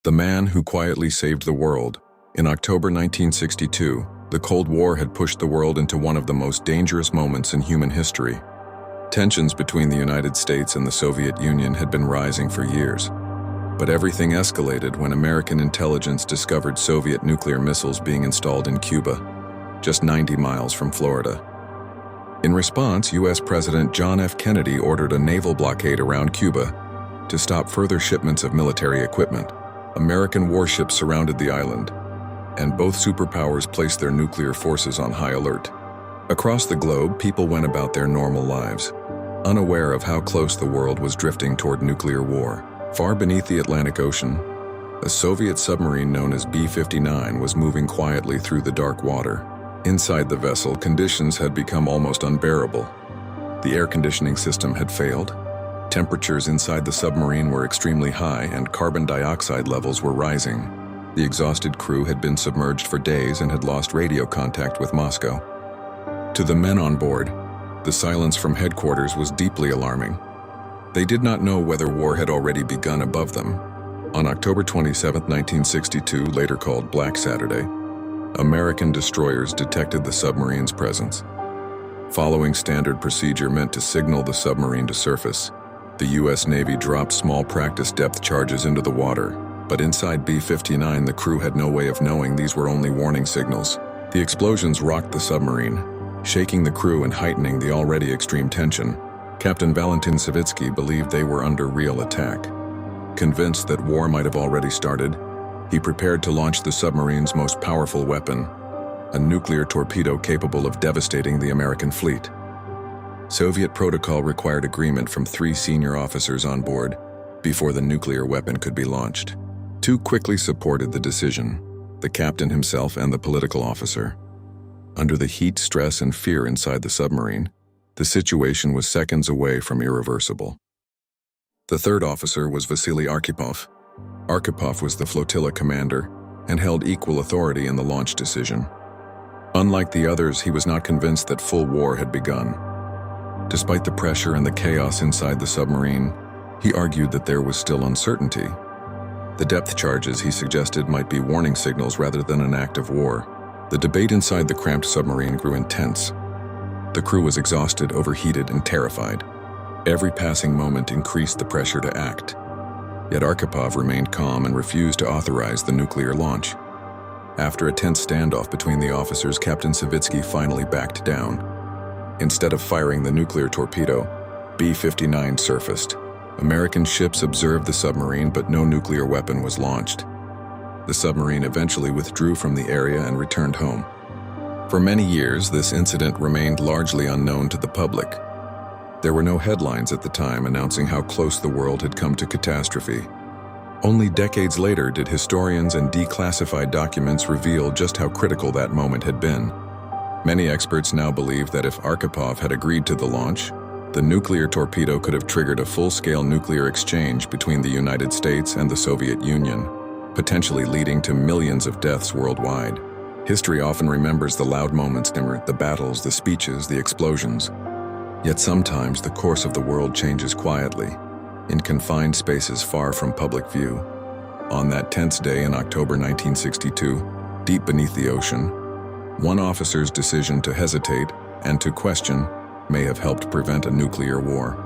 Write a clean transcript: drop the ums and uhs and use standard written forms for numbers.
The man who quietly saved the world. In October 1962, the Cold War had pushed the world into one of the most dangerous moments in human history. Tensions between the United States and the Soviet Union had been rising for years. But everything escalated when American intelligence discovered Soviet nuclear missiles being installed in Cuba, just 90 miles from Florida. In response, U.S. President John F. Kennedy ordered a naval blockade around Cuba to stop further shipments of military equipment. American warships surrounded the island, and both superpowers placed their nuclear forces on high alert. Across the globe, people went about their normal lives, unaware of how close the world was drifting toward nuclear war. Far beneath the Atlantic Ocean, a Soviet submarine known as B-59 was moving quietly through the dark water. Inside the vessel, conditions had become almost unbearable. The air conditioning system had failed. Temperatures inside the submarine were extremely high, and carbon dioxide levels were rising. The exhausted crew had been submerged for days and had lost radio contact with Moscow. To the men on board, the silence from headquarters was deeply alarming. They did not know whether war had already begun above them. On October 27, 1962, later called Black Saturday, American destroyers detected the submarine's presence. Following standard procedure meant to signal the submarine to surface, the U.S. Navy dropped small practice depth charges into the water, but inside B-59 the crew had no way of knowing these were only warning signals. The explosions rocked the submarine, shaking the crew and heightening the already extreme tension. Captain Valentin Savitsky believed they were under real attack. Convinced that war might have already started, he prepared to launch the submarine's most powerful weapon, a nuclear torpedo capable of devastating the American fleet. Soviet protocol required agreement from 3 senior officers on board before the nuclear weapon could be launched. 2 quickly supported the decision, the captain himself and the political officer. Under the heat, stress, and fear inside the submarine, the situation was seconds away from irreversible. The 3rd officer was Vasily Arkhipov. Arkhipov was the flotilla commander and held equal authority in the launch decision. Unlike the others, he was not convinced that full war had begun. Despite the pressure and the chaos inside the submarine, he argued that there was still uncertainty. The depth charges, he suggested, might be warning signals rather than an act of war. The debate inside the cramped submarine grew intense. The crew was exhausted, overheated, and terrified. Every passing moment increased the pressure to act. Yet Arkhipov remained calm and refused to authorize the nuclear launch. After a tense standoff between the officers, Captain Savitsky finally backed down. Instead of firing the nuclear torpedo, B-59 surfaced. American ships observed the submarine, but no nuclear weapon was launched. The submarine eventually withdrew from the area and returned home. For many years, this incident remained largely unknown to the public. There were no headlines at the time announcing how close the world had come to catastrophe. Only decades later did historians and declassified documents reveal just how critical that moment had been. Many experts now believe that if Arkhipov had agreed to the launch, the nuclear torpedo could have triggered a full-scale nuclear exchange between the United States and the Soviet Union, potentially leading to millions of deaths worldwide. History often remembers the loud moments, the battles, the speeches, the explosions. Yet sometimes the course of the world changes quietly, in confined spaces far from public view. On that tense day in October 1962, deep beneath the ocean, one officer's decision to hesitate and to question may have helped prevent a nuclear war.